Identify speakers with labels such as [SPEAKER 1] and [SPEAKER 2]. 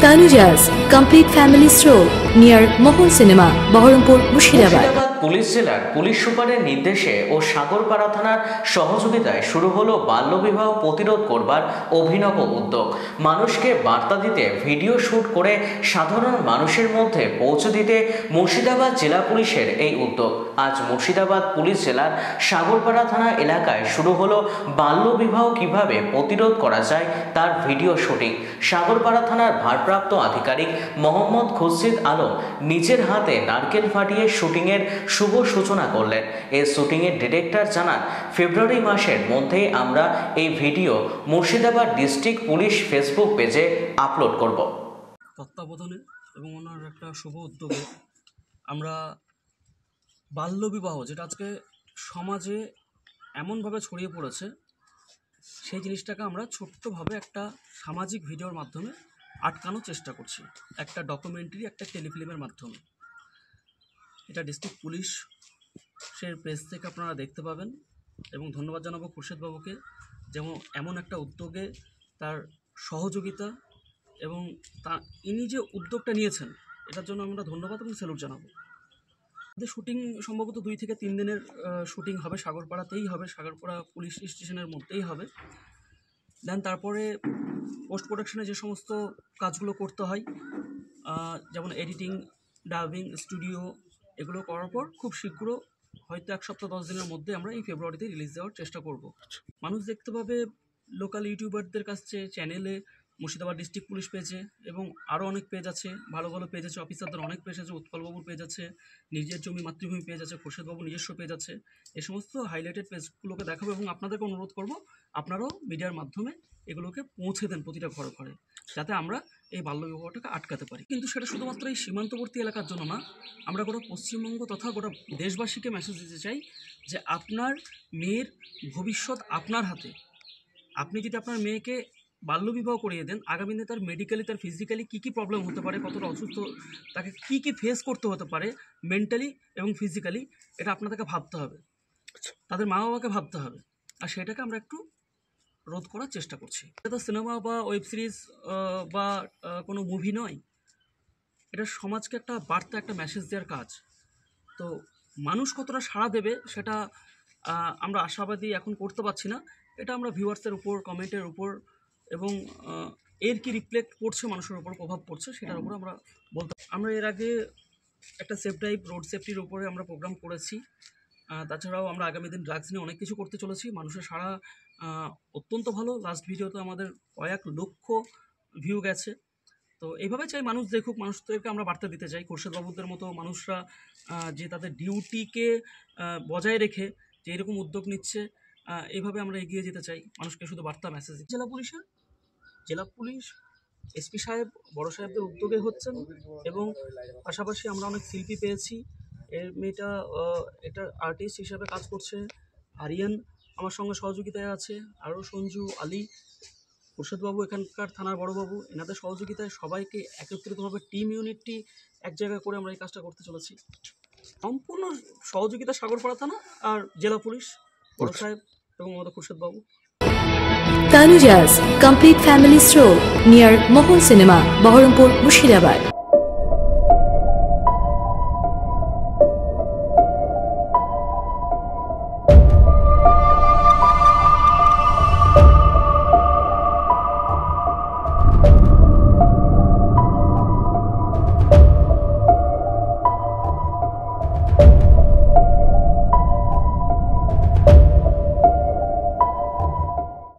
[SPEAKER 1] Tanujas complete family stroll near Mohol Cinema, Baharampur, Mushirabad.
[SPEAKER 2] Police জেলার police সুপারের নির্দেশে ও সাগরপাড়া থানার সহযোগিতায় শুরু হলো বাল্যবিবাহ প্রতিরোধ করবার অভিনব উদ্যোগ। মানুষকে বার্তা দিতে ভিডিও শুট করে সাধারণ মানুষের মধ্যে পৌঁছে দিতে মুর্শিদাবাদ জেলা পুলিশের এই উদ্যোগ। আজ মুর্শিদাবাদ পুলিশ জেলার সাগরপাড়া থানা এলাকায় শুরু হলো বাল্যবিবাহ কিভাবে প্রতিরোধ করা যায় তার ভিডিও শুটিং। সাগরপাড়া থানার ভারপ্রাপ্ত আধিকারিক মোহাম্মদ খুরশিদ আলম নিজের হাতে নারকেল ফাটিয়ে শুটিংয়ের শুভ সূচনা করলেন। এই শুটিংয়ের ডিরেক্টর জানান, ফেব্রুয়ারি মাসের মধ্যেই আমরা এই video Murshidabad district police Facebook পেজে আপলোড করব।
[SPEAKER 3] তত্ত্বাবধানে এবং ওনার একটা শুভ উদ্যোগে আমরা বাল্যবিবাহ, যেটা আজকে সমাজে এমনভাবে ছড়িয়ে পড়েছে, সেই জিনিসটাকে আমরা ছোট্টভাবে একটা সামাজিক ভিডিওর মাধ্যমে আটকানোর চেষ্টা করছি, একটা ডকুমেন্টারি, একটা টেলিফিল্মের মাধ্যমে। এটা ডিস্ট্রিক্ট পুলিশের পেজ থেকে আপনারা দেখতে পাবেন এবং ধন্যবাদ জানাবো খুরশেদ বাবুকে, যেমন এমন একটা উদ্যোগে তার সহযোগিতা এবং ইনি যে উদ্যোগটা নিয়েছেন এটার জন্য আমরা ধন্যবাদ এবং স্যালুট জানাবো। আমাদের শুটিং সম্ভবত 2 থেকে 3 দিনের শুটিং হবে, সাগরপাড়াতেই হবে, সাগরপাড়া পুলিশ স্টেশনের মধ্যেই হবে। দেন তারপরে পোস্ট প্রোডাকশনে যে সমস্ত কাজগুলো করতে হয়, যেমন এডিটিং, ডাবিং, স্টুডিও, এগুলো করার পর খুব শীঘ্র, হয়তো 1 সপ্তাহ 10 দিনের মধ্যে আমরা এই ফেব্রুয়ারিতে রিলিজ দেওয়ার চেষ্টা করব। মানুষ দেখতে পাবে লোকাল ইউটিউবারদের কাছে, চ্যানেলে, মুর্শিদাবাদ ডিস্ট্রিক্ট পুলিশ পেজে, এবং আরও অনেক পেজ আছে, ভালো ভালো পেজ আছে, অফিসারদের অনেক পেজ আছে, উৎপলবাবুর পেজ আছে, নিজের জমি মাতৃভূমি পেজ আছে, খুরশেদবাবুর নিজস্ব পেজ আছে। এই সমস্ত হাইলাইটেড পেজগুলোকে দেখাবো এবং আপনাদেরকে অনুরোধ করব আপনারাও মিডিয়ার মাধ্যমে এগুলোকে পৌঁছে দেন প্রতিটা ঘরে ঘরে, যাতে আমরা এই বাল্যবিবাহটাকে আটকাতে পারি। কিন্তু সেটা শুধুমাত্র এই সীমান্তবর্তী এলাকার জন্য না, আমরা গোটা পশ্চিমবঙ্গ তথা গোটা দেশবাসীকে মেসেজ দিতে চাই যে আপনার মেয়ের ভবিষ্যৎ আপনার হাতে। আপনি যদি আপনার মেয়েকে বাল্যবিবাহ করিয়ে দেন, আগামী দিনে তার মেডিকেলি, তার ফিজিক্যালি কী কী প্রবলেম হতে পারে, কতটা অসুস্থ, তাকে কী কী ফেস করতে হতে পারে মেন্টালি এবং ফিজিক্যালি, এটা আপনাদেরকে ভাবতে হবে, তাদের মা বাবাকে ভাবতে হবে। আর সেটাকে আমরা একটু রোধ করার চেষ্টা করছি। এটা সিনেমা বা ওয়েব সিরিজ বা কোনো মুভি নয়, এটা সমাজকে একটা বার্তা, একটা মেসেজ দেওয়ার কাজ। তো মানুষ কতটা সাড়া দেবে সেটা আমরা আশাবাদী এখন করতে পারছি না। এটা আমরা ভিউয়ার্সের উপর, কমেন্টের উপর এবং এর কি রিফ্লেক্ট করছে মানুষের উপর, প্রভাব পড়ছে, সেটার উপর আমরা বলতে। আমরা এর আগে একটা সেফ ড্রাইভ, রোড সেফটির উপরে আমরা প্রোগ্রাম করেছি। তাছাড়াও আমরা আগামী দিন ড্রাগস নিয়ে অনেক কিছু করতে চলেছি। মানুষের সাড়া অত্যন্ত ভালো। লাস্ট ভিডিওতে আমাদের কয়েক লক্ষ ভিউ গেছে। তো এইভাবে চাই মানুষ দেখুক, মানুষদেরকে আমরা বার্তা দিতে চাই, খুরশেদবাবুদের মতো মানুষরা যে তাদের ডিউটিকে বজায় রেখে যে এরকম উদ্যোগ নিচ্ছে, এইভাবে আমরা এগিয়ে যেতে চাই, মানুষকে শুধু বার্তা মেসেজ। জেলা পুলিশ এসপি সাহেব, বড় সাহেবদের উদ্যোগে হচ্ছেন এবং পাশাপাশি আমরা অনেক শিল্পী পেয়েছি। এর মেয়েটা একটা আর্টিস্ট হিসাবে কাজ করছে, আরিয়ান আমার সঙ্গে সহযোগিতায় আছে, আরও সঞ্জু, আলী, খুরশেদবাবু এখানকার থানার বড়বাবু, এনাদের সহযোগিতায় সবাইকে একত্রিতভাবে টিম ইউনিটটি এক জায়গায় করে আমরা এই কাজটা করতে চলেছি। সম্পূর্ণ সহযোগিতা সাগরপাড়া থানা আর জেলা পুলিশ, বড় সাহেব এবং আমাদের খুরশেদবাবু।
[SPEAKER 1] Tanujas complete family stroll near Mohol Cinema, Baharampur, Mushirabad.